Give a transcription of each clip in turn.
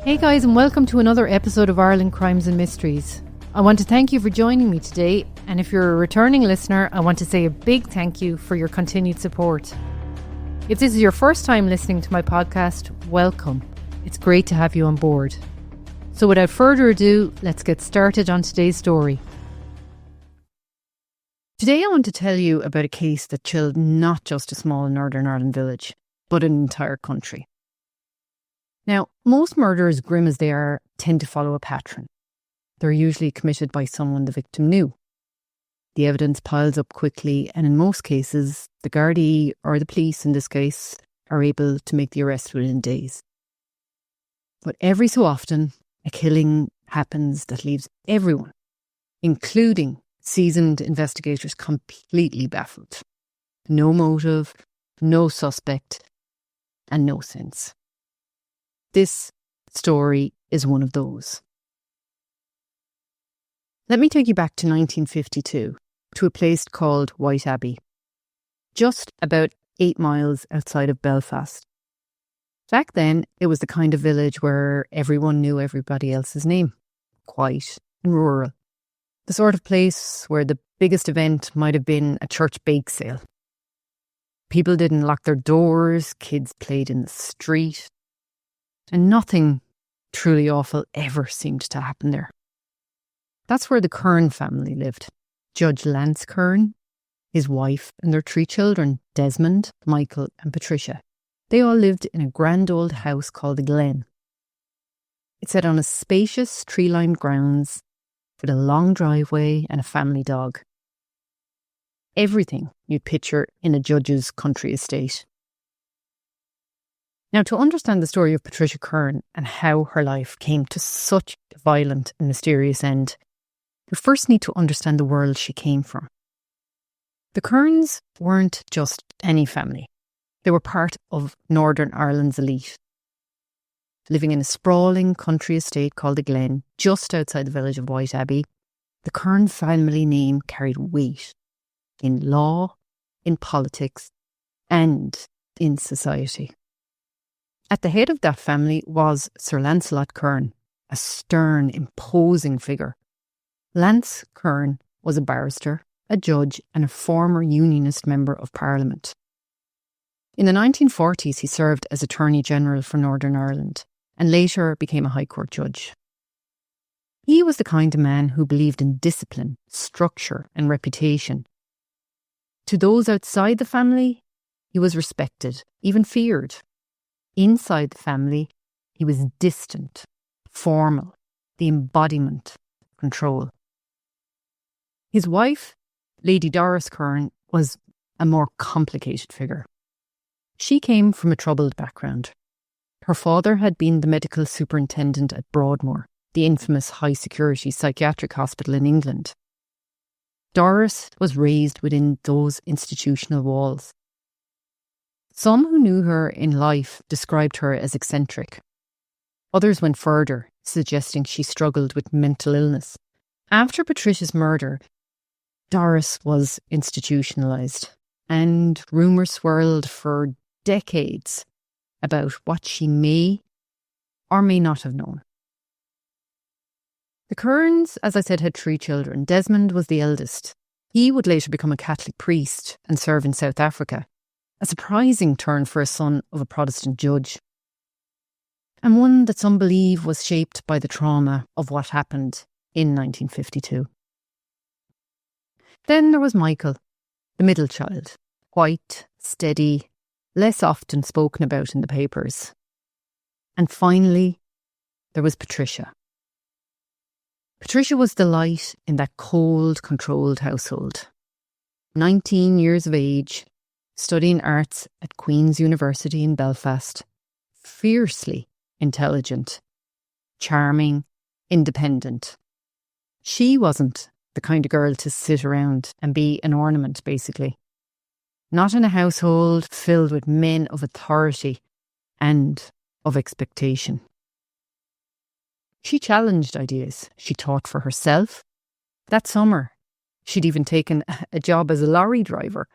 Hey guys, and welcome to another episode of Ireland Crimes and Mysteries. I want to thank you for joining me today, and if you're a returning listener, I want to say a big thank you for your continued support. If this is your first time listening to my podcast, welcome. It's great to have you on board. So without further ado, let's get started on today's story. Today I want to tell you about a case that chilled not just a small Northern Ireland village, but an entire country. Now, most murders, grim as they are, tend to follow a pattern. They're usually committed by someone the victim knew. The evidence piles up quickly, and in most cases, the Gardaí, or the police in this case, are able to make the arrest within days. But every so often, a killing happens that leaves everyone, including seasoned investigators, completely baffled. No motive, no suspect, and no sense. This story is one of those. Let me take you back to 1952, to a place called White Abbey, just about 8 miles outside of Belfast. Back then, it was the kind of village where everyone knew everybody else's name, quiet and rural. The sort of place where the biggest event might have been a church bake sale. People didn't lock their doors, kids played in the street, and nothing truly awful ever seemed to happen there. That's where the Curran family lived. Judge Lance Curran, his wife, and their 3 children, Desmond, Michael, and Patricia. They all lived in a grand old house called the Glen. It sat on a spacious, tree-lined grounds with a long driveway and a family dog. Everything you'd picture in a judge's country estate. Now, to understand the story of Patricia Curran and how her life came to such a violent and mysterious end, you first need to understand the world she came from. The Currans weren't just any family. They were part of Northern Ireland's elite. Living in a sprawling country estate called the Glen, just outside the village of White Abbey, the Curran family name carried weight in law, in politics, and in society. At the head of that family was Sir Lancelot Curran, a stern, imposing figure. Lance Curran was a barrister, a judge, and a former Unionist Member of Parliament. In the 1940s, he served as Attorney General for Northern Ireland and later became a High Court judge. He was the kind of man who believed in discipline, structure, and reputation. To those outside the family, he was respected, even feared. Inside the family, he was distant, formal, the embodiment of control. His wife, Lady Doris Curran, was a more complicated figure. She came from a troubled background. Her father had been the medical superintendent at Broadmoor, the infamous high-security psychiatric hospital in England. Doris was raised within those institutional walls. Some who knew her in life described her as eccentric. Others went further, suggesting she struggled with mental illness. After Patricia's murder, Doris was institutionalised, and rumours swirled for decades about what she may or may not have known. The Currans, as I said, had 3 children. Desmond was the eldest. He would later become a Catholic priest and serve in South Africa. A surprising turn for a son of a Protestant judge. And one that some believe was shaped by the trauma of what happened in 1952. Then there was Michael, the middle child. White, steady, less often spoken about in the papers. And finally, there was Patricia. Patricia was the light in that cold, controlled household. 19 years of age, studying arts at Queen's University in Belfast, fiercely intelligent, charming, independent. She wasn't the kind of girl to sit around and be an ornament, basically. Not in a household filled with men of authority and of expectation. She challenged ideas. She taught for herself. That summer, she'd even taken a job as a lorry driver.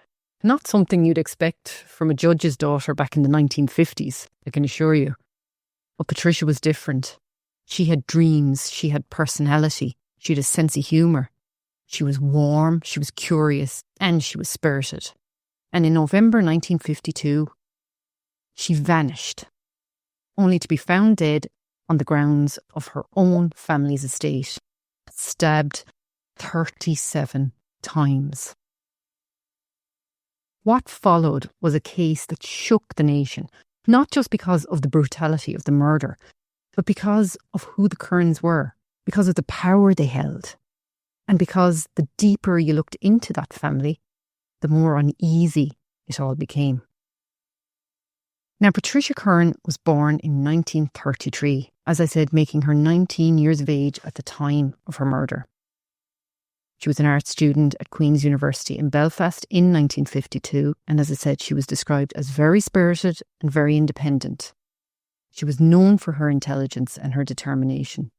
Not something you'd expect from a judge's daughter back in the 1950s, I can assure you. But Patricia was different. She had dreams, she had personality, she had a sense of humour. She was warm, she was curious, and she was spirited. And in November 1952, she vanished, only to be found dead on the grounds of her own family's estate, stabbed 37 times. What followed was a case that shook the nation, not just because of the brutality of the murder, but because of who the Currans were, because of the power they held, and because the deeper you looked into that family, the more uneasy it all became. Now, Patricia Curran was born in 1933, as I said, making her 19 years of age at the time of her murder. She was an art student at Queen's University in Belfast in 1952, and as I said, she was described as very spirited and very independent. She was known for her intelligence and her determination.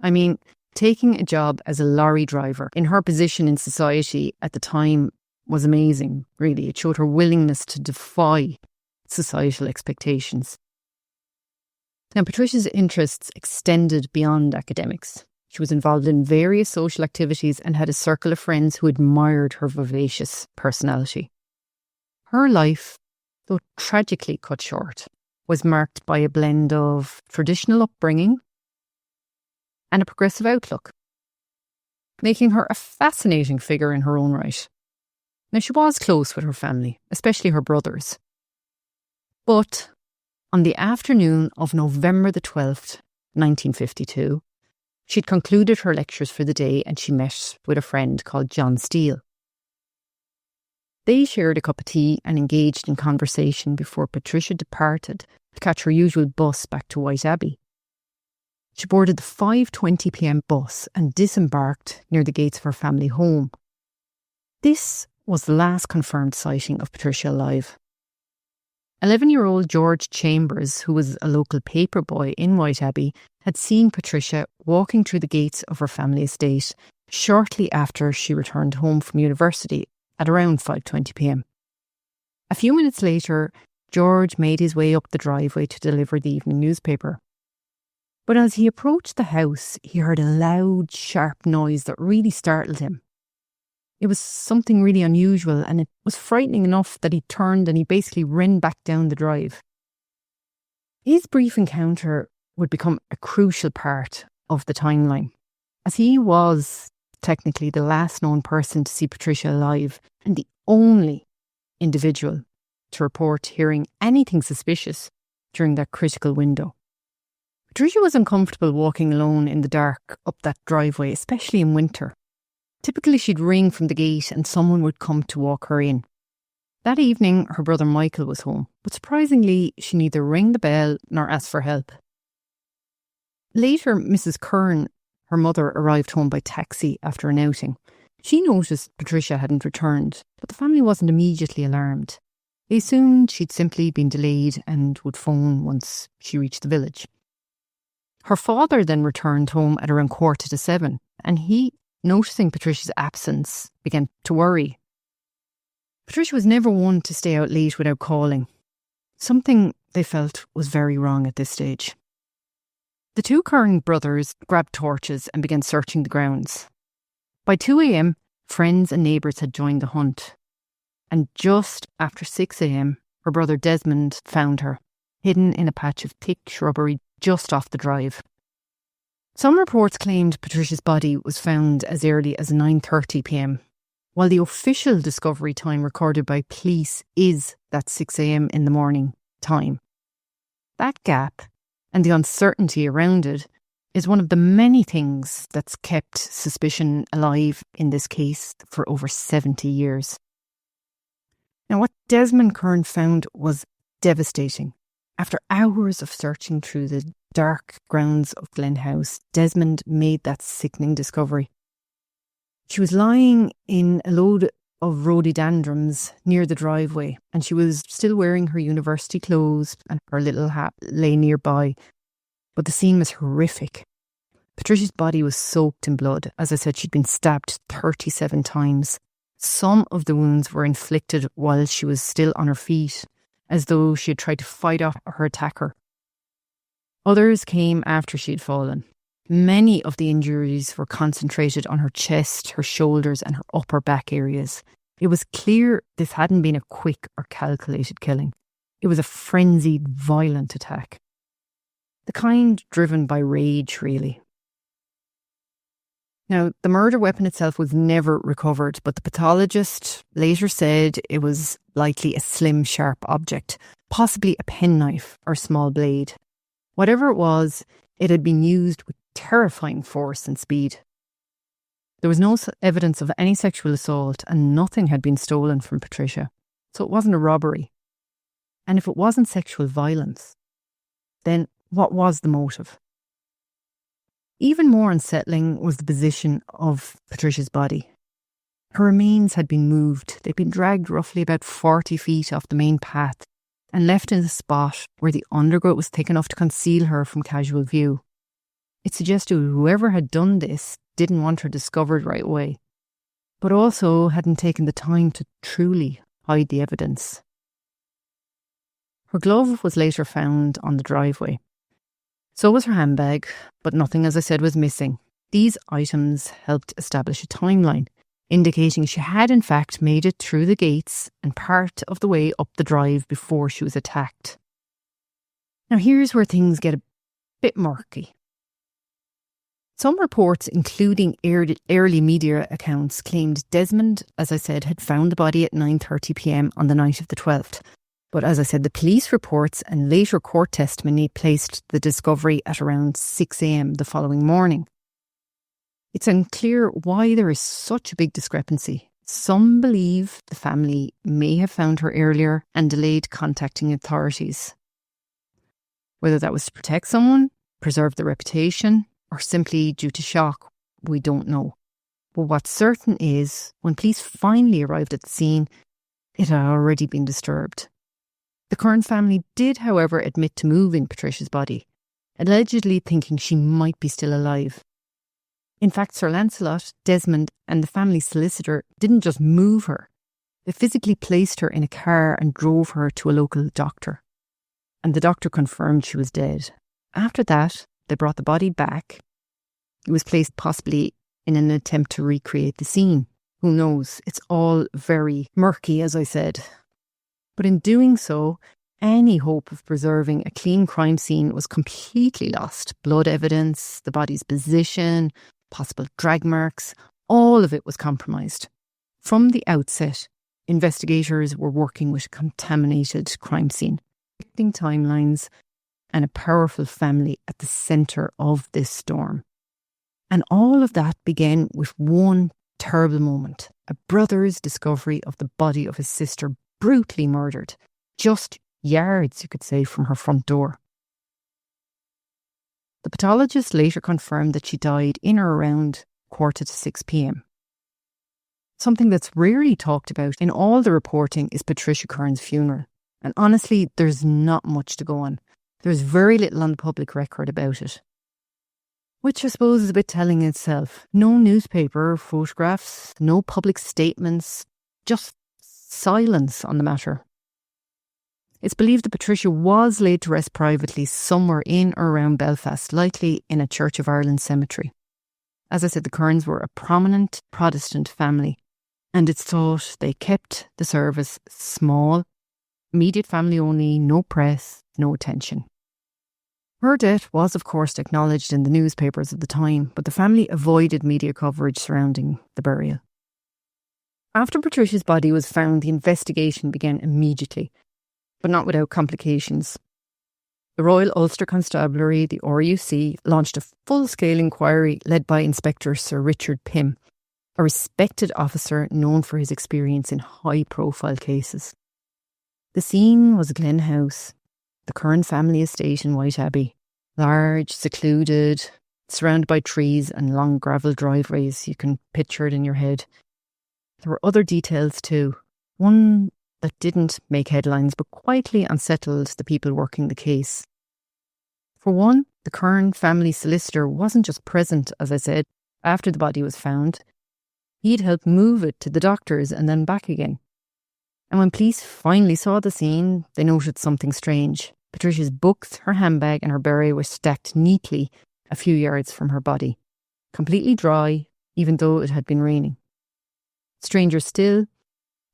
I mean, taking a job as a lorry driver in her position in society at the time was amazing, really. It showed her willingness to defy societal expectations. Now, Patricia's interests extended beyond academics. She was involved in various social activities and had a circle of friends who admired her vivacious personality. Her life, though tragically cut short, was marked by a blend of traditional upbringing and a progressive outlook, making her a fascinating figure in her own right. Now, she was close with her family, especially her brothers. But on the afternoon of November the 12th, 1952, she'd concluded her lectures for the day and she met with a friend called John Steele. They shared a cup of tea and engaged in conversation before Patricia departed to catch her usual bus back to White Abbey. She boarded the 5:20 p.m. bus and disembarked near the gates of her family home. This was the last confirmed sighting of Patricia alive. 11-year-old George Chambers, who was a local paper boy in White Abbey, had seen Patricia walking through the gates of her family estate shortly after she returned home from university at around 5:20 p.m. A few minutes later, George made his way up the driveway to deliver the evening newspaper. But as he approached the house, he heard a loud, sharp noise that really startled him. It was something really unusual, and it was frightening enough that he turned and he basically ran back down the drive. His brief encounter would become a crucial part of the timeline, as he was technically the last known person to see Patricia alive and the only individual to report hearing anything suspicious during that critical window. Patricia was uncomfortable walking alone in the dark up that driveway, especially in winter. Typically, she'd ring from the gate and someone would come to walk her in. That evening, her brother Michael was home, but surprisingly, she neither rang the bell nor asked for help. Later, Mrs. Curran, her mother, arrived home by taxi after an outing. She noticed Patricia hadn't returned, but the family wasn't immediately alarmed. They assumed she'd simply been delayed and would phone once she reached the village. Her father then returned home at around 7:15, and he, noticing Patricia's absence, began to worry. Patricia was never one to stay out late without calling. Something they felt was very wrong at this stage. The two Curran brothers grabbed torches and began searching the grounds. By 2 a.m, friends and neighbours had joined the hunt. And just after 6 a.m, her brother Desmond found her, hidden in a patch of thick shrubbery just off the drive. Some reports claimed Patricia's body was found as early as 9:30 p.m, while the official discovery time recorded by police is that 6 a.m. in the morning time. That gap and the uncertainty around it is one of the many things that's kept suspicion alive in this case for over 70 years. Now, what Desmond Curran found was devastating. After hours of searching through the dark grounds of Glen House, Desmond made that sickening discovery. She was lying in a load of rhododendrons near the driveway, and she was still wearing her university clothes, and her little hat lay nearby. But the scene was horrific. Patricia's body was soaked in blood. As I said, she'd been stabbed 37 times. Some of the wounds were inflicted while she was still on her feet, as though she had tried to fight off her attacker. Others came after she'd fallen. Many of the injuries were concentrated on her chest, her shoulders, and her upper back areas. It was clear this hadn't been a quick or calculated killing. It was a frenzied, violent attack. The kind driven by rage, really. Now, the murder weapon itself was never recovered, but the pathologist later said it was likely a slim, sharp object, possibly a penknife or small blade. Whatever it was, it had been used with terrifying force and speed. There was no evidence of any sexual assault, and nothing had been stolen from Patricia, so it wasn't a robbery. And if it wasn't sexual violence, then what was the motive? Even more unsettling was the position of Patricia's body. Her remains had been moved. They'd been dragged roughly about 40 feet off the main path and left in a spot where the undergrowth was thick enough to conceal her from casual view. It suggested whoever had done this didn't want her discovered right away, but also hadn't taken the time to truly hide the evidence. Her glove was later found on the driveway. So was her handbag, but nothing, as I said, was missing. These items helped establish a timeline, indicating she had in fact made it through the gates and part of the way up the drive before she was attacked. Now here's where things get a bit murky. Some reports, including early media accounts, claimed Desmond, as I said, had found the body at 9:30 p.m. on the night of the 12th. But as I said, the police reports and later court testimony placed the discovery at around 6 a.m. the following morning. It's unclear why there is such a big discrepancy. Some believe the family may have found her earlier and delayed contacting authorities. Whether that was to protect someone, preserve their reputation, or simply due to shock, we don't know. But what's certain is, when police finally arrived at the scene, it had already been disturbed. The Curran family did, however, admit to moving Patricia's body, allegedly thinking she might be still alive. In fact, Sir Lancelot, Desmond and the family solicitor didn't just move her. They physically placed her in a car and drove her to a local doctor. And the doctor confirmed she was dead. After that, they brought the body back. It was placed possibly in an attempt to recreate the scene. Who knows? It's all very murky, as I said. But in doing so, any hope of preserving a clean crime scene was completely lost. Blood evidence, the body's position, possible drag marks, all of it was compromised. From the outset, investigators were working with a contaminated crime scene, conflicting timelines, and a powerful family at the centre of this storm. And all of that began with one terrible moment: a brother's discovery of the body of his sister, brutally murdered, just yards, you could say, from her front door. The pathologist later confirmed that she died in or around 5:45 p.m. Something that's rarely talked about in all the reporting is Patricia Curran's funeral. And honestly, there's not much to go on. There's very little on the public record about it. Which I suppose is a bit telling in itself. No newspaper, photographs, no public statements, just silence on the matter. It's believed that Patricia was laid to rest privately somewhere in or around Belfast, likely in a Church of Ireland cemetery. As I said, the Currans were a prominent Protestant family, and it's thought they kept the service small, immediate family only, no press, no attention. Her death was, of course, acknowledged in the newspapers at the time, but the family avoided media coverage surrounding the burial. After Patricia's body was found, the investigation began immediately, but not without complications. The Royal Ulster Constabulary, the RUC, launched a full-scale inquiry led by Inspector Sir Richard Pym, a respected officer known for his experience in high-profile cases. The scene was Glen House, the Curran family estate in White Abbey, large, secluded, surrounded by trees and long gravel driveways. You can picture it in your head. There were other details too. One that didn't make headlines but quietly unsettled the people working the case. For one, the Curran family solicitor wasn't just present, as I said, after the body was found. He'd helped move it to the doctors and then back again. And when police finally saw the scene, they noted something strange. Patricia's books, her handbag and her beret were stacked neatly a few yards from her body, completely dry, even though it had been raining. Stranger still,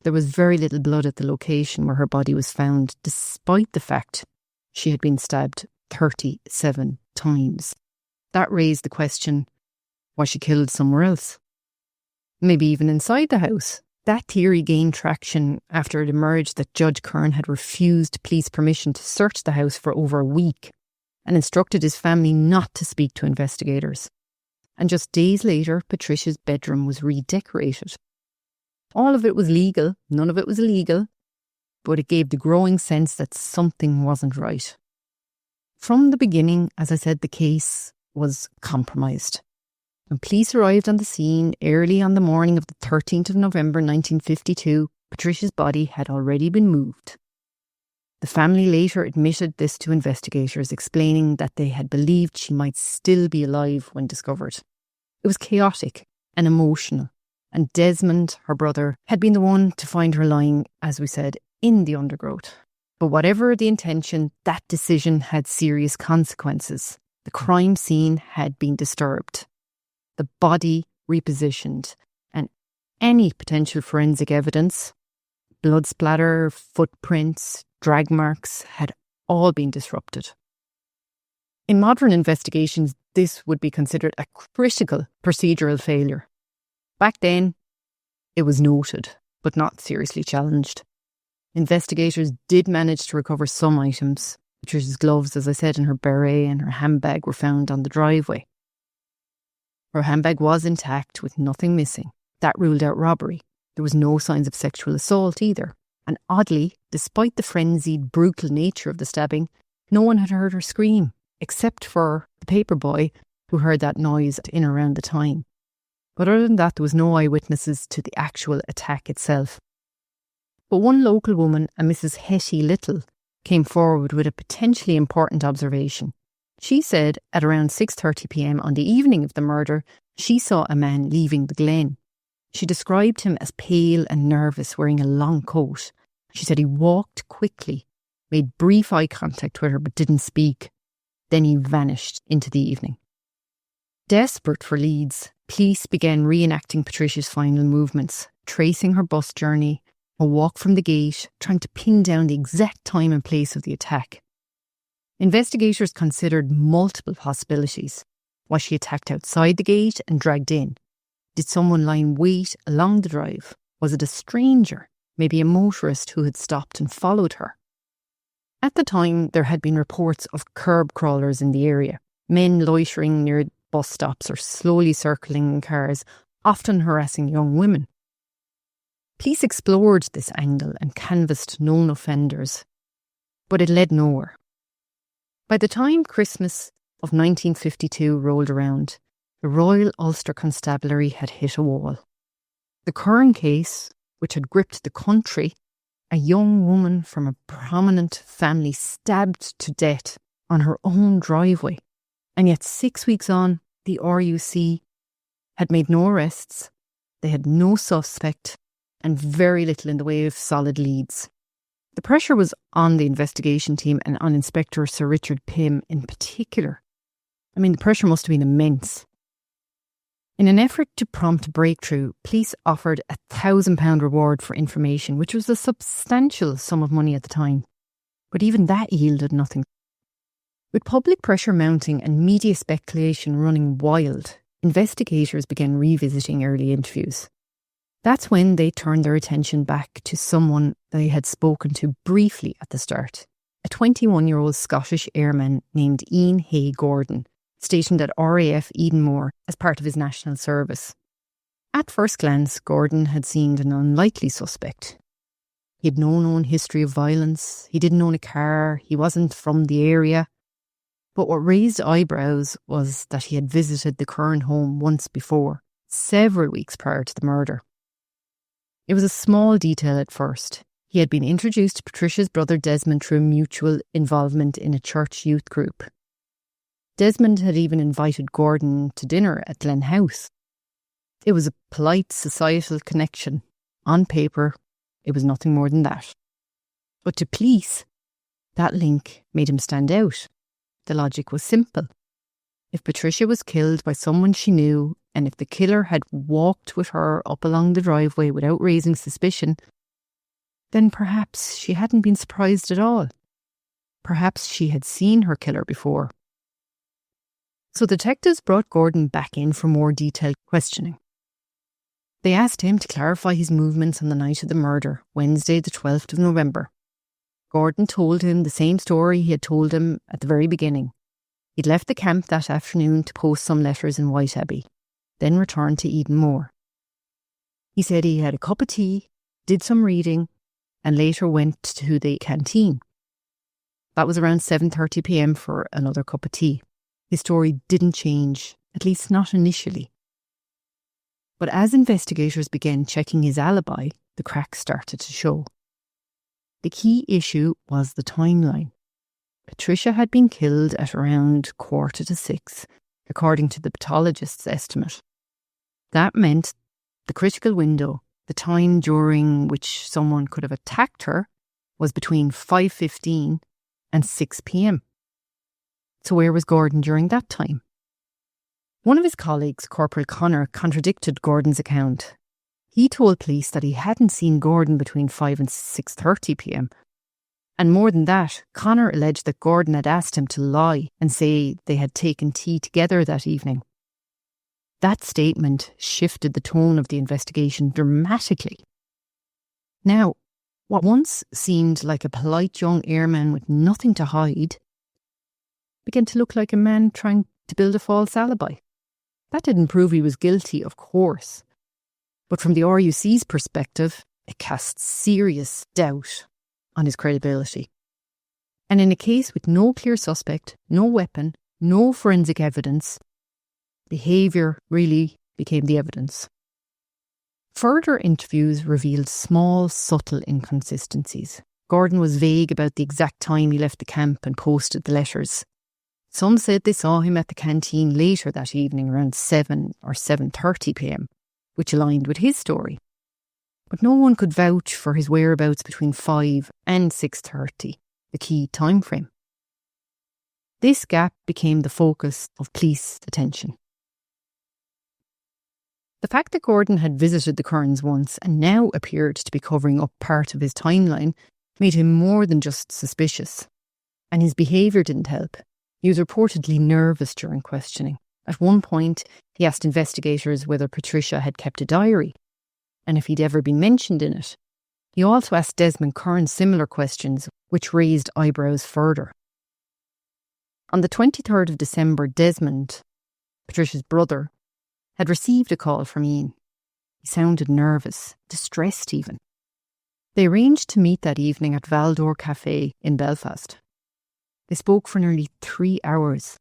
there was very little blood at the location where her body was found, despite the fact she had been stabbed 37 times. That raised the question, was she killed somewhere else? Maybe even inside the house. That theory gained traction after it emerged that Judge Curran had refused police permission to search the house for over a week and instructed his family not to speak to investigators. And just days later, Patricia's bedroom was redecorated. All of it was legal, none of it was illegal, but it gave the growing sense that something wasn't right. From the beginning, as I said, the case was compromised. When police arrived on the scene early on the morning of the 13th of November 1952, Patricia's body had already been moved. The family later admitted this to investigators, explaining that they had believed she might still be alive when discovered. It was chaotic and emotional, and Desmond, her brother, had been the one to find her lying, as we said, in the undergrowth. But whatever the intention, that decision had serious consequences. The crime scene had been disturbed, the body repositioned, and any potential forensic evidence, blood splatter, footprints, drag marks, had all been disrupted. In modern investigations, this would be considered a critical procedural failure. Back then, it was noted, but not seriously challenged. Investigators did manage to recover some items. Patricia's gloves, as I said, and her beret and her handbag were found on the driveway. Her handbag was intact with nothing missing. That ruled out robbery. There was no signs of sexual assault either. And oddly, despite the frenzied, brutal nature of the stabbing, no one had heard her scream, except for the paper boy who heard that noise in around the time. But other than that, there was no eyewitnesses to the actual attack itself. But one local woman, a Mrs. Hetty Little, came forward with a potentially important observation. She said at around 6:30 p.m. on the evening of the murder, she saw a man leaving the glen. She described him as pale and nervous, wearing a long coat. She said he walked quickly, made brief eye contact with her but didn't speak. Then he vanished into the evening. Desperate for leads, police began reenacting Patricia's final movements, tracing her bus journey, her walk from the gate, trying to pin down the exact time and place of the attack. Investigators considered multiple possibilities. Was she attacked outside the gate and dragged in? Did someone lie in wait along the drive? Was it a stranger, maybe a motorist who had stopped and followed her? At the time, there had been reports of curb crawlers in the area, men loitering near bus stops or slowly circling in cars, often harassing young women. Police explored this angle and canvassed known offenders, but it led nowhere. By the time Christmas of 1952 rolled around, the Royal Ulster Constabulary had hit a wall. The Curran case, which had gripped the country, a young woman from a prominent family stabbed to death on her own driveway. And yet 6 weeks on, the RUC had made no arrests, they had no suspect, and very little in the way of solid leads. The pressure was on the investigation team and on Inspector Sir Richard Pym in particular. I mean, the pressure must have been immense. In an effort to prompt a breakthrough, police offered a £1,000 reward for information, which was a substantial sum of money at the time. But even that yielded nothing. With public pressure mounting and media speculation running wild, investigators began revisiting early interviews. That's when they turned their attention back to someone they had spoken to briefly at the start, a 21-year-old Scottish airman named Ian Hay Gordon, stationed at RAF Edenmore as part of his national service. At first glance, Gordon had seemed an unlikely suspect. He had no known history of violence, he didn't own a car, he wasn't from the area. But what raised eyebrows was that he had visited the Curran home once before, several weeks prior to the murder. It was a small detail at first. He had been introduced to Patricia's brother Desmond through mutual involvement in a church youth group. Desmond had even invited Gordon to dinner at Glen House. It was a polite societal connection. On paper, it was nothing more than that. But to police, That link made him stand out. The logic was simple. If Patricia was killed by someone she knew, and if the killer had walked with her up along the driveway without raising suspicion, then perhaps she hadn't been surprised at all. Perhaps she had seen her killer before. So detectives brought Gordon back in for more detailed questioning. They asked him to clarify his movements on the night of the murder, Wednesday the 12th of November. Gordon told him the same story he had told him at the very beginning. He'd left the camp that afternoon to post some letters in White Abbey, then returned to Edenmore. He said he had a cup of tea, did some reading, and later went to the canteen. That was around 7:30 p.m. for another cup of tea. His story didn't change, at least not initially. But as investigators began checking his alibi, the cracks started to show. The key issue was the timeline. Patricia had been killed at around 5:45, according to the pathologist's estimate. That meant the critical window, the time during which someone could have attacked her, was between 5:15 and 6 p.m. So where was Gordon during that time? One of his colleagues, Corporal Connor, contradicted Gordon's account. He told police that he hadn't seen Gordon between 5 and 6:30 p.m. And more than that, Connor alleged that Gordon had asked him to lie and say they had taken tea together that evening. That statement shifted the tone of the investigation dramatically. Now, what once seemed like a polite young airman with nothing to hide began to look like a man trying to build a false alibi. That didn't prove he was guilty, of course. But from the RUC's perspective, it cast serious doubt on his credibility. And in a case with no clear suspect, no weapon, no forensic evidence, behaviour really became the evidence. Further interviews revealed small, subtle inconsistencies. Gordon was vague about the exact time he left the camp and posted the letters. Some said they saw him at the canteen later that evening around 7 or 7:30 p.m, which aligned with his story. But no one could vouch for his whereabouts between 5 and 6:30, the key time frame. This gap became the focus of police attention. The fact that Gordon had visited the Currans once and now appeared to be covering up part of his timeline made him more than just suspicious. And his behaviour didn't help. He was reportedly nervous during questioning. At one point, he asked investigators whether Patricia had kept a diary and if he'd ever been mentioned in it. He also asked Desmond Curran similar questions, which raised eyebrows further. On the 23rd of December, Desmond, Patricia's brother, had received a call from Ian. He sounded nervous, distressed even. They arranged to meet that evening at Valdor Cafe in Belfast. They spoke for nearly 3 hours.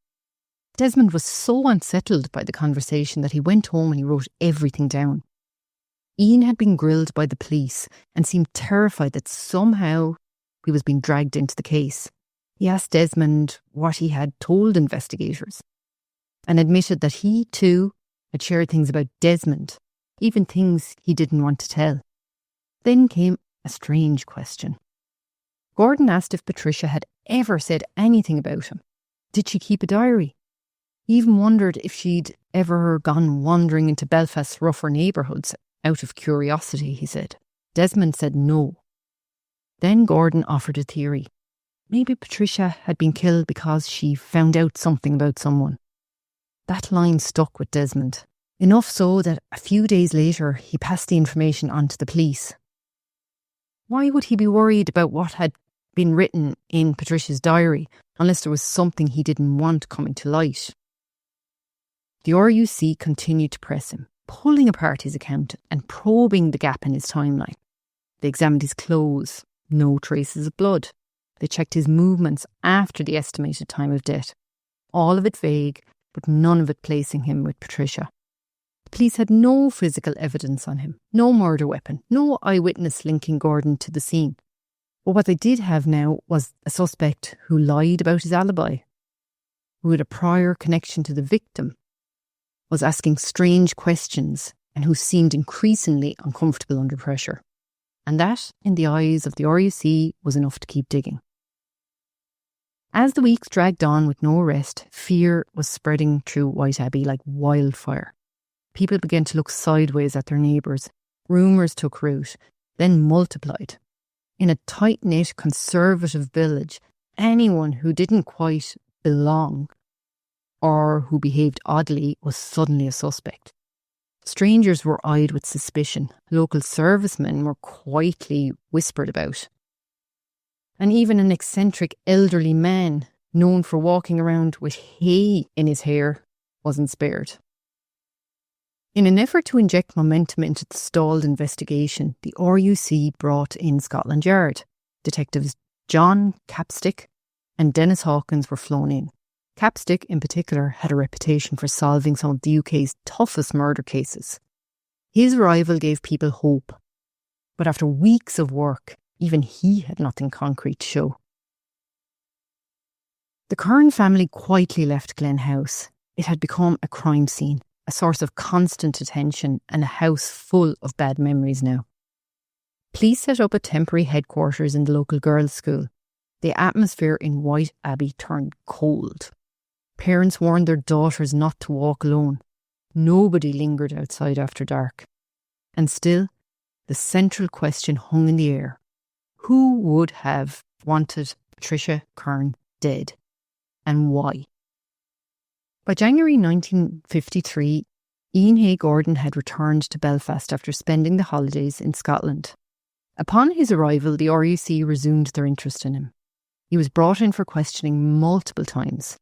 Desmond was so unsettled by the conversation that he went home and he wrote everything down. Ian had been grilled by the police and seemed terrified that somehow he was being dragged into the case. He asked Desmond what he had told investigators and admitted that he too had shared things about Desmond, even things he didn't want to tell. Then came a strange question. Gordon asked if Patricia had ever said anything about him. Did she keep a diary? He even wondered if she'd ever gone wandering into Belfast's rougher neighbourhoods out of curiosity, he said. Desmond said no. Then Gordon offered a theory. Maybe Patricia had been killed because she found out something about someone. That line stuck with Desmond, enough so that a few days later he passed the information on to the police. Why would he be worried about what had been written in Patricia's diary unless there was something he didn't want coming to light? The RUC continued to press him, pulling apart his account and probing the gap in his timeline. They examined his clothes, no traces of blood. They checked his movements after the estimated time of death. All of it vague, but none of it placing him with Patricia. The police had no physical evidence on him, no murder weapon, no eyewitness linking Gordon to the scene. But what they did have now was a suspect who lied about his alibi, who had a prior connection to the victim, was asking strange questions and who seemed increasingly uncomfortable under pressure. And that, in the eyes of the RUC, was enough to keep digging. As the weeks dragged on with no rest, fear was spreading through White Abbey like wildfire. People began to look sideways at their neighbours. Rumours took root, then multiplied. In a tight-knit conservative village, anyone who didn't quite belong or who behaved oddly was suddenly a suspect. Strangers were eyed with suspicion. Local servicemen were quietly whispered about. And even an eccentric elderly man, known for walking around with hay in his hair, wasn't spared. In an effort to inject momentum into the stalled investigation, the RUC brought in Scotland Yard. Detectives John Capstick and Dennis Hawkins were flown in. Capstick, in particular, had a reputation for solving some of the UK's toughest murder cases. His arrival gave people hope. But after weeks of work, even he had nothing concrete to show. The Curran family quietly left Glen House. It had become a crime scene, a source of constant attention, and a house full of bad memories now. Police set up a temporary headquarters in the local girls' school. The atmosphere in White Abbey turned cold. Parents warned their daughters not to walk alone. Nobody lingered outside after dark. And still, the central question hung in the air. Who would have wanted Patricia Curran dead? And why? By January 1953, Ian Hay Gordon had returned to Belfast after spending the holidays in Scotland. Upon his arrival, the RUC resumed their interest in him. He was brought in for questioning multiple times.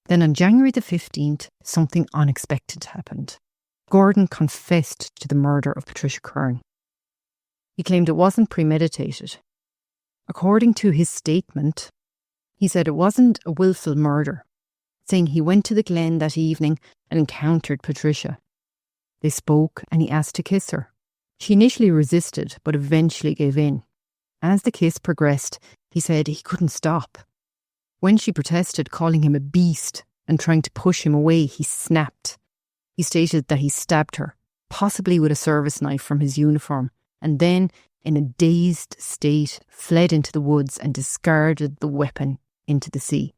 Then on January the 15th, something unexpected happened. Gordon confessed to the murder of Patricia Curran. He claimed it wasn't premeditated. According to his statement, he said it wasn't a willful murder, saying he went to the Glen that evening and encountered Patricia. They spoke and he asked to kiss her. She initially resisted, but eventually gave in. As the kiss progressed, he said he couldn't stop. When she protested, calling him a beast and trying to push him away, he snapped. He stated that he stabbed her, possibly with a service knife from his uniform, and then, in a dazed state, fled into the woods and discarded the weapon into the sea.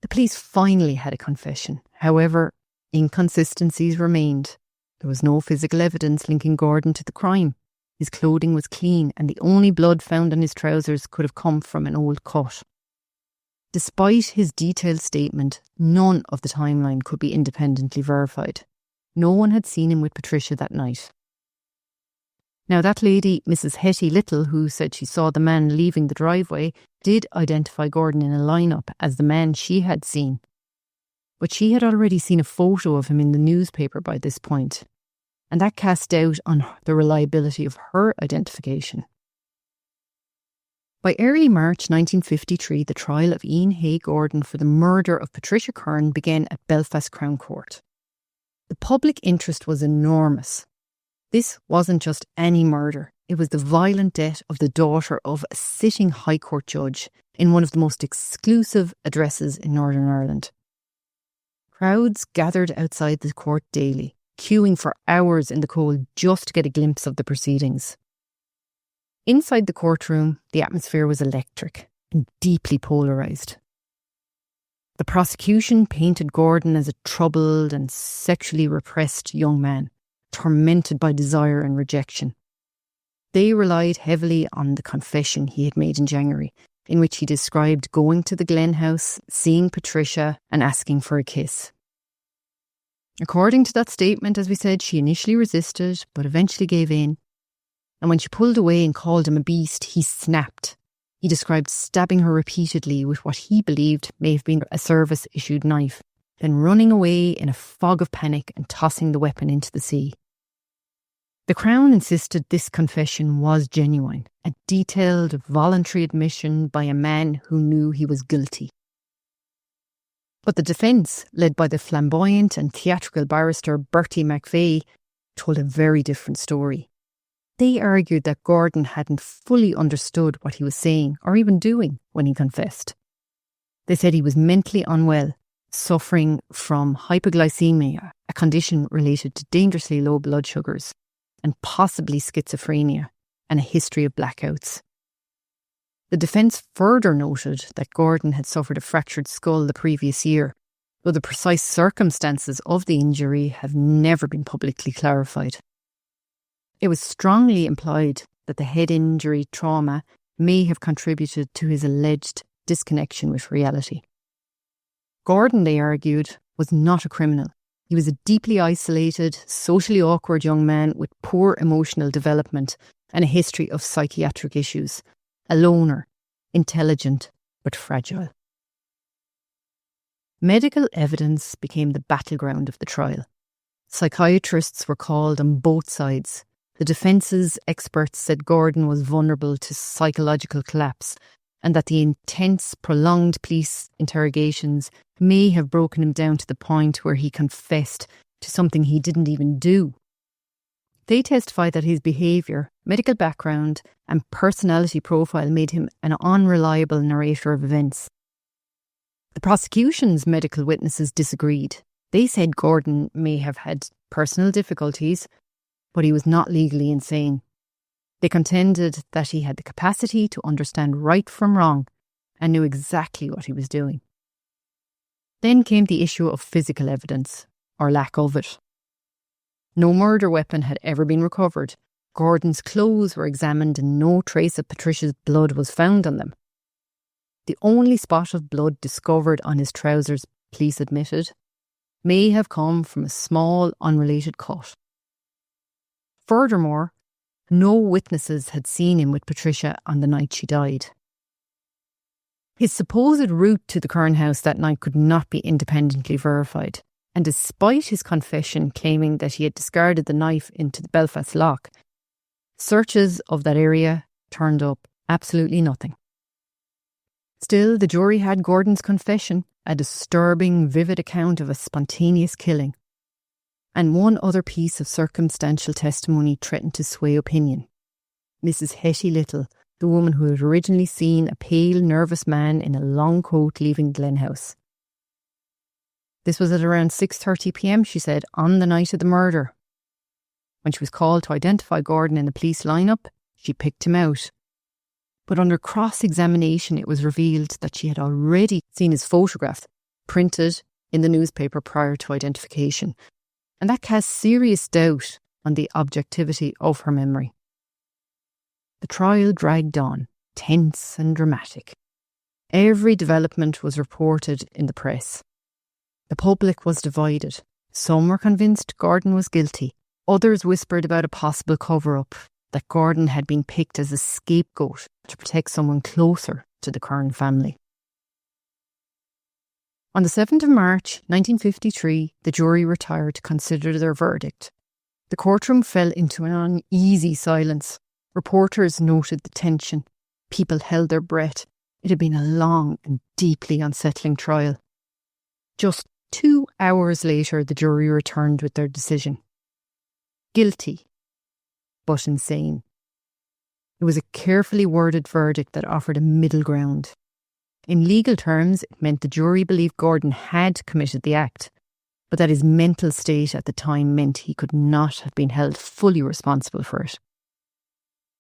The police finally had a confession. However, inconsistencies remained. There was no physical evidence linking Gordon to the crime. His clothing was clean and the only blood found on his trousers could have come from an old cut. Despite his detailed statement, none of the timeline could be independently verified. No one had seen him with Patricia that night. Now that lady, Mrs. Hetty Little, who said she saw the man leaving the driveway, did identify Gordon in a lineup as the man she had seen. But she had already seen a photo of him in the newspaper by this point, and that cast doubt on the reliability of her identification. By early March 1953, the trial of Ian Hay Gordon for the murder of Patricia Curran began at Belfast Crown Court. The public interest was enormous. This wasn't just any murder. It was the violent death of the daughter of a sitting High Court judge in one of the most exclusive addresses in Northern Ireland. Crowds gathered outside the court daily, queuing for hours in the cold just to get a glimpse of the proceedings. Inside the courtroom, the atmosphere was electric and deeply polarised. The prosecution painted Gordon as a troubled and sexually repressed young man, tormented by desire and rejection. They relied heavily on the confession he had made in January, in which he described going to the Glen house, seeing Patricia and asking for a kiss. According to that statement, as we said, she initially resisted but eventually gave in. And when she pulled away and called him a beast, he snapped. He described stabbing her repeatedly with what he believed may have been a service-issued knife, then running away in a fog of panic and tossing the weapon into the sea. The Crown insisted this confession was genuine, a detailed, voluntary admission by a man who knew he was guilty. But the defence, led by the flamboyant and theatrical barrister Bertie McVeigh, told a very different story. They argued that Gordon hadn't fully understood what he was saying or even doing when he confessed. They said he was mentally unwell, suffering from hypoglycemia, a condition related to dangerously low blood sugars, and possibly schizophrenia, and a history of blackouts. The defence further noted that Gordon had suffered a fractured skull the previous year, though the precise circumstances of the injury have never been publicly clarified. It was strongly implied that the head injury trauma may have contributed to his alleged disconnection with reality. Gordon, they argued, was not a criminal. He was a deeply isolated, socially awkward young man with poor emotional development and a history of psychiatric issues. A loner, intelligent, but fragile. Medical evidence became the battleground of the trial. Psychiatrists were called on both sides. The defence's experts said Gordon was vulnerable to psychological collapse and that the intense, prolonged police interrogations may have broken him down to the point where he confessed to something he didn't even do. They testified that his behaviour, medical background and personality profile made him an unreliable narrator of events. The prosecution's medical witnesses disagreed. They said Gordon may have had personal difficulties, but he was not legally insane. They contended that he had the capacity to understand right from wrong and knew exactly what he was doing. Then came the issue of physical evidence, or lack of it. No murder weapon had ever been recovered. Gordon's clothes were examined and no trace of Patricia's blood was found on them. The only spot of blood discovered on his trousers, police admitted, may have come from a small, unrelated cut. Furthermore, no witnesses had seen him with Patricia on the night she died. His supposed route to the Curran house that night could not be independently verified, and despite his confession claiming that he had discarded the knife into the Belfast lock, searches of that area turned up absolutely nothing. Still, the jury had Gordon's confession, a disturbing, vivid account of a spontaneous killing, and one other piece of circumstantial testimony threatened to sway opinion. Mrs. Hetty Little, the woman who had originally seen a pale, nervous man in a long coat leaving Glen House. This was at around 6:30 p.m, she said, on the night of the murder. When she was called to identify Gordon in the police lineup, she picked him out. But under cross-examination, it was revealed that she had already seen his photograph printed in the newspaper prior to identification, and that cast serious doubt on the objectivity of her memory. The trial dragged on, tense and dramatic. Every development was reported in the press. The public was divided. Some were convinced Gordon was guilty. Others whispered about a possible cover-up, that Gordon had been picked as a scapegoat to protect someone closer to the Curran family. On the 7th of March 1953, the jury retired to consider their verdict. The courtroom fell into an uneasy silence. Reporters noted the tension. People held their breath. It had been a long and deeply unsettling trial. Just 2 hours later, the jury returned with their decision. Guilty, but insane. It was a carefully worded verdict that offered a middle ground. In legal terms, it meant the jury believed Gordon had committed the act, but that his mental state at the time meant he could not have been held fully responsible for it.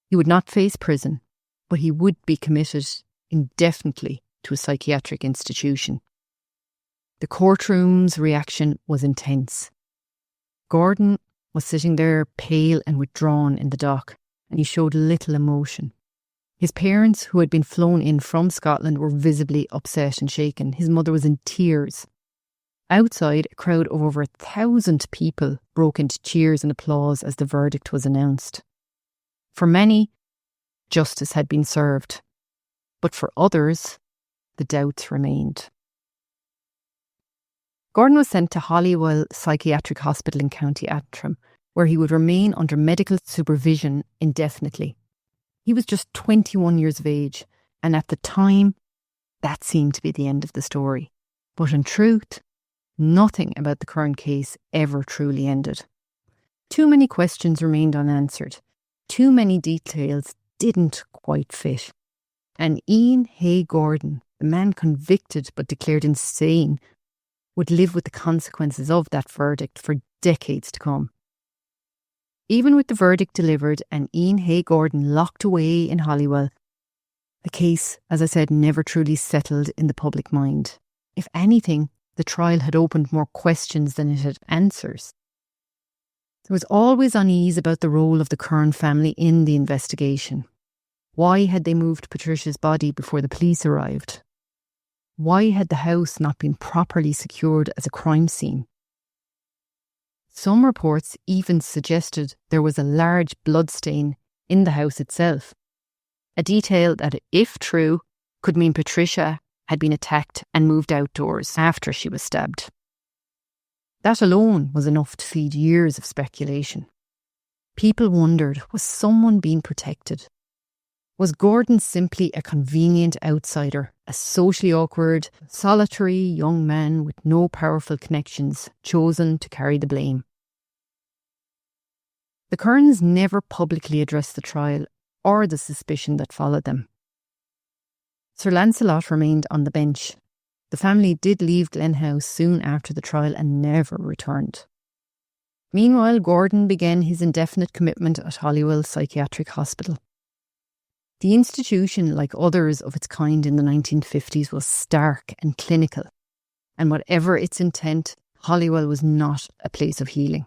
He would not face prison, but he would be committed indefinitely to a psychiatric institution. The courtroom's reaction was intense. Gordon was sitting there pale and withdrawn in the dock, and he showed little emotion. His parents, who had been flown in from Scotland, were visibly upset and shaken. His mother was in tears. Outside, a crowd of over 1,000 people broke into cheers and applause as the verdict was announced. For many, justice had been served, but for others, the doubts remained. Gordon was sent to Holywell Psychiatric Hospital in County Antrim, where he would remain under medical supervision indefinitely. He was just 21 years of age, and at the time, that seemed to be the end of the story. But in truth, nothing about the Curran case ever truly ended. Too many questions remained unanswered. Too many details didn't quite fit. And Ian Hay Gordon, the man convicted but declared insane, would live with the consequences of that verdict for decades to come. Even with the verdict delivered and Ian Hay Gordon locked away in Holywell, The case, as I said, never truly settled in the public mind. If anything, the trial had opened more questions than it had answers. There was always unease about the role of the Curran family in the investigation. Why had they moved Patricia's body before the police arrived? Why had the house not been properly secured as a crime scene? Some reports even suggested there was a large bloodstain in the house itself, a detail that, if true, could mean Patricia had been attacked and moved outdoors after she was stabbed. That alone was enough to feed years of speculation. People wondered, was someone being protected? Was Gordon simply a convenient outsider, a socially awkward, solitary young man with no powerful connections, chosen to carry the blame? The Currans never publicly addressed the trial or the suspicion that followed them. Sir Lancelot remained on the bench. The family did leave Glen House soon after the trial and never returned. Meanwhile, Gordon began his indefinite commitment at Holywell Psychiatric Hospital. The institution, like others of its kind in the 1950s, was stark and clinical, and whatever its intent, Holywell was not a place of healing.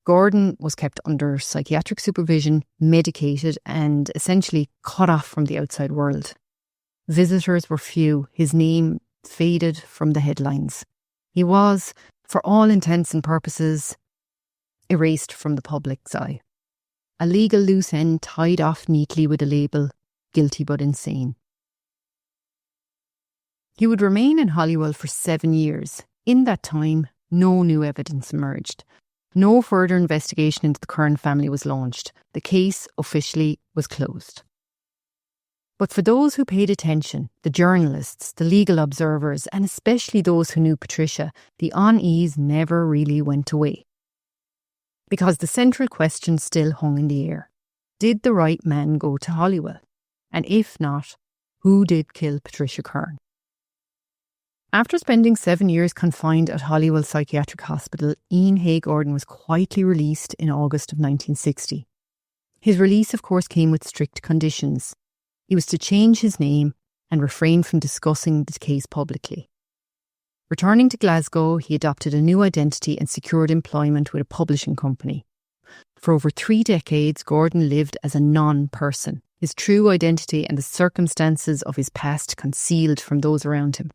Gordon was kept under psychiatric supervision, medicated, and essentially cut off from the outside world. Visitors were few. His name faded from the headlines. He was, for all intents and purposes, erased from the public's eye. A legal loose end tied off neatly with a label, guilty but insane. He would remain in Holywell for 7 years. In that time, no new evidence emerged. No further investigation into the Curran family was launched. The case officially was closed. But for those who paid attention, the journalists, the legal observers, and especially those who knew Patricia, the unease never really went away. Because the central question still hung in the air. Did the right man go to Holywell? And if not, who did kill Patricia Curran? After spending 7 years confined at Holywell Psychiatric Hospital, Ian Hay Gordon was quietly released in August of 1960. His release, of course, came with strict conditions. He was to change his name and refrain from discussing the case publicly. Returning to Glasgow, he adopted a new identity and secured employment with a publishing company. For over 3 decades, Gordon lived as a non-person, his true identity and the circumstances of his past concealed from those around him.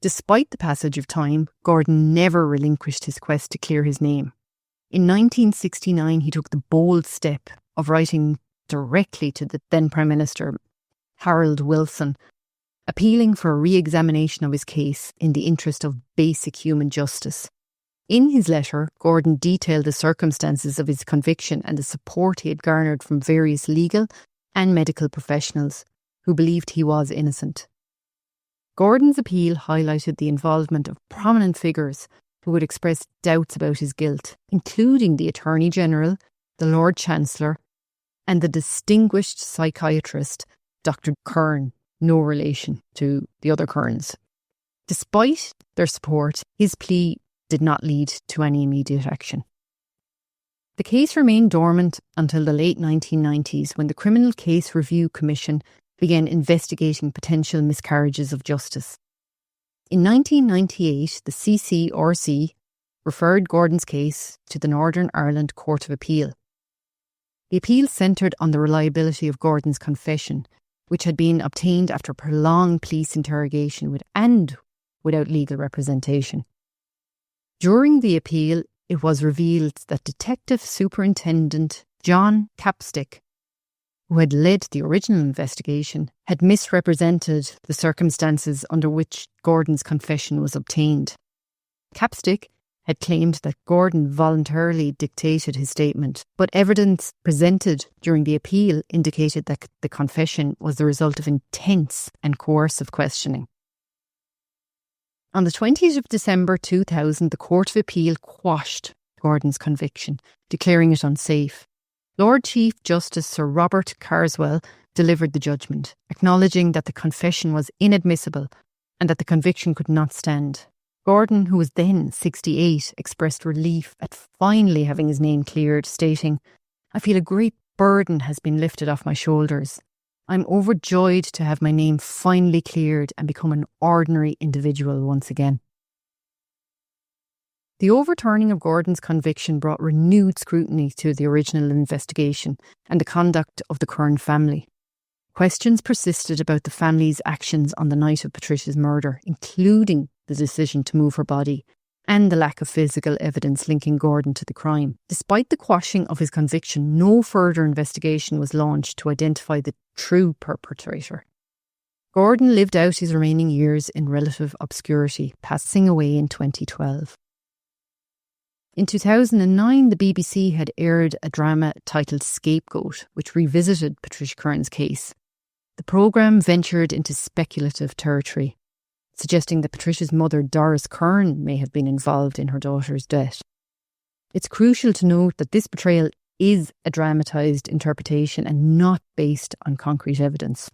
Despite the passage of time, Gordon never relinquished his quest to clear his name. In 1969, he took the bold step of writing directly to the then Prime Minister, Harold Wilson, appealing for a re-examination of his case in the interest of basic human justice. In his letter, Gordon detailed the circumstances of his conviction and the support he had garnered from various legal and medical professionals who believed he was innocent. Gordon's appeal highlighted the involvement of prominent figures who had expressed doubts about his guilt, including the Attorney General, the Lord Chancellor, and the distinguished psychiatrist Dr. Curran, no relation to the other Currans. Despite their support, his plea did not lead to any immediate action. The case remained dormant until the late 1990s, when the Criminal Case Review Commission began investigating potential miscarriages of justice. In 1998, the CCRC referred Gordon's case to the Northern Ireland Court of Appeal. The appeal centred on the reliability of Gordon's confession, which had been obtained after prolonged police interrogation without legal representation. During the appeal, it was revealed that Detective Superintendent John Capstick, who had led the original investigation, had misrepresented the circumstances under which Gordon's confession was obtained. Capstick had claimed that Gordon voluntarily dictated his statement, but evidence presented during the appeal indicated that the confession was the result of intense and coercive questioning. On the 20th of December 2000, the Court of Appeal quashed Gordon's conviction, declaring it unsafe. Lord Chief Justice Sir Robert Carswell delivered the judgment, acknowledging that the confession was inadmissible and that the conviction could not stand. Gordon, who was then 68, expressed relief at finally having his name cleared, stating, "I feel a great burden has been lifted off my shoulders. I'm overjoyed to have my name finally cleared and become an ordinary individual once again. The overturning of Gordon's conviction brought renewed scrutiny to the original investigation and the conduct of the Curran family. Questions persisted about the family's actions on the night of Patricia's murder, including the decision to move her body and the lack of physical evidence linking Gordon to the crime. Despite the quashing of his conviction, no further investigation was launched to identify the true perpetrator. Gordon lived out his remaining years in relative obscurity, passing away in 2012. In 2009, the BBC had aired a drama titled Scapegoat, which revisited Patricia Curran's case. The programme ventured into speculative territory, suggesting that Patricia's mother, Doris Curran, may have been involved in her daughter's death. It's crucial to note that this portrayal is a dramatised interpretation and not based on concrete evidence.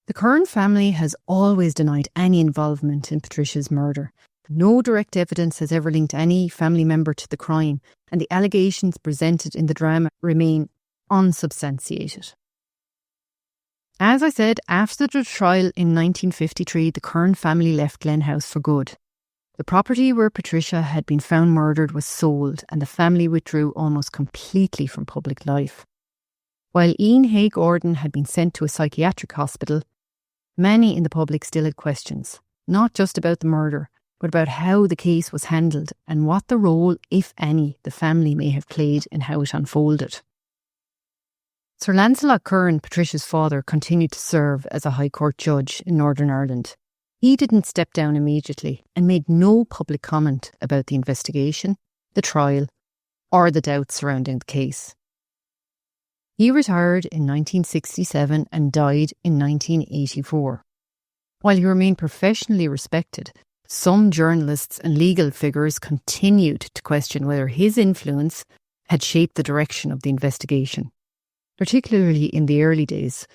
The Curran family has always denied any involvement in Patricia's murder. No direct evidence has ever linked any family member to the crime, and the allegations presented in the drama remain unsubstantiated. As I said, after the trial in 1953, the Curran family left Glen House for good. The property where Patricia had been found murdered was sold, and the family withdrew almost completely from public life. While Ian Hay Gordon had been sent to a psychiatric hospital, many in the public still had questions, not just about the murder, but about how the case was handled and what the role, if any, the family may have played in how it unfolded. Sir Lancelot Curran, Patricia's father, continued to serve as a High Court judge in Northern Ireland. He didn't step down immediately and made no public comment about the investigation, the trial, or the doubts surrounding the case. He retired in 1967 and died in 1984. While he remained professionally respected, some journalists and legal figures continued to question whether his influence had shaped the direction of the investigation, particularly in the early days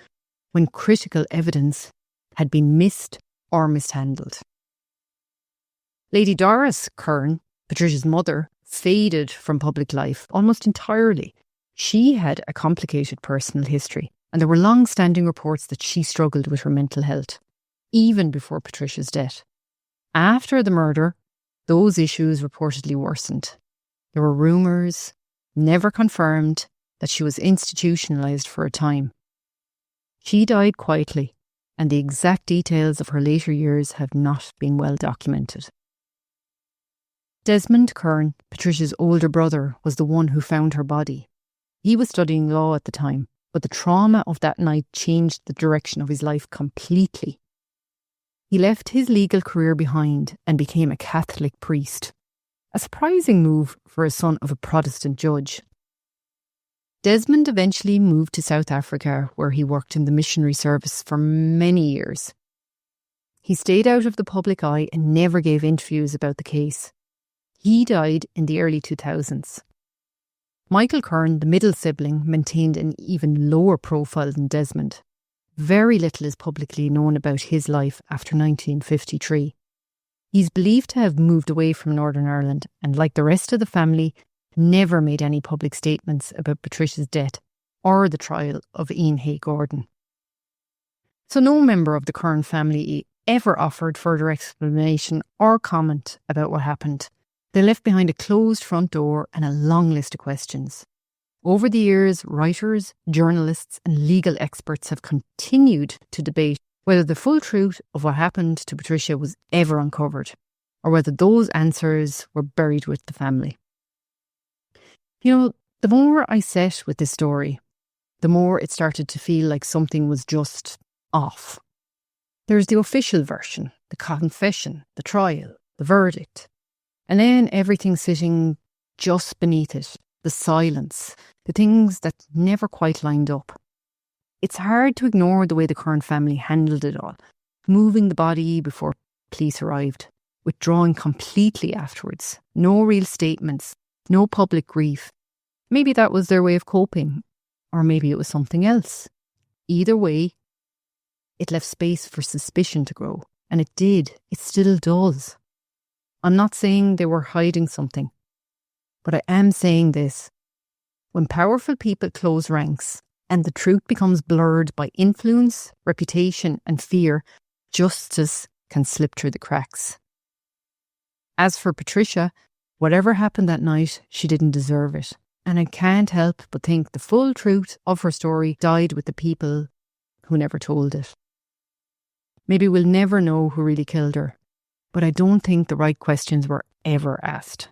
when critical evidence had been missed or mishandled. Lady Doris Curran, Patricia's mother, faded from public life almost entirely. She had a complicated personal history, and there were long-standing reports that she struggled with her mental health, even before Patricia's death. After the murder, those issues reportedly worsened. There were rumours, never confirmed, that she was institutionalised for a time. She died quietly, and the exact details of her later years have not been well documented. Desmond Curran, Patricia's older brother, was the one who found her body. He was studying law at the time, but the trauma of that night changed the direction of his life completely. He left his legal career behind and became a Catholic priest, a surprising move for a son of a Protestant judge. Desmond eventually moved to South Africa, where he worked in the missionary service for many years. He stayed out of the public eye and never gave interviews about the case. He died in the early 2000s. Michael Curran, the middle sibling, maintained an even lower profile than Desmond. Very little is publicly known about his life after 1953. He's believed to have moved away from Northern Ireland and, like the rest of the family, never made any public statements about Patricia's death or the trial of Ian Hay Gordon. So no member of the Curran family ever offered further explanation or comment about what happened. They left behind a closed front door and a long list of questions. Over the years, writers, journalists and legal experts have continued to debate whether the full truth of what happened to Patricia was ever uncovered, or whether those answers were buried with the family. You know, the more I sat with this story, the more it started to feel like something was just off. There's the official version, the confession, the trial, the verdict, and then everything sitting just beneath it, the silence, the things that never quite lined up. It's hard to ignore the way the Curran family handled it all, moving the body before police arrived, withdrawing completely afterwards, no real statements, no public grief. Maybe that was their way of coping, or maybe it was something else. Either way, it left space for suspicion to grow, and it did, it still does. I'm not saying they were hiding something, but I am saying this. When powerful people close ranks and the truth becomes blurred by influence, reputation, and fear, justice can slip through the cracks. As for Patricia, whatever happened that night, she didn't deserve it. And I can't help but think the full truth of her story died with the people who never told it. Maybe we'll never know who really killed her, but I don't think the right questions were ever asked.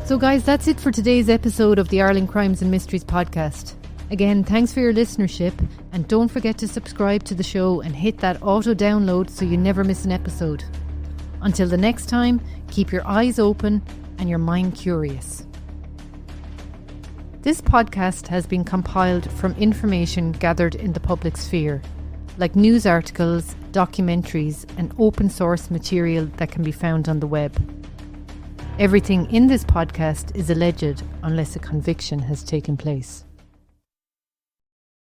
So guys, that's it for today's episode of the Ireland Crimes and Mysteries podcast. Again, thanks for your listenership, and don't forget to subscribe to the show and hit that auto download so you never miss an episode. Until the next time, keep your eyes open and your mind curious. This podcast has been compiled from information gathered in the public sphere, like news articles, documentaries, and open source material that can be found on the web. Everything in this podcast is alleged unless a conviction has taken place.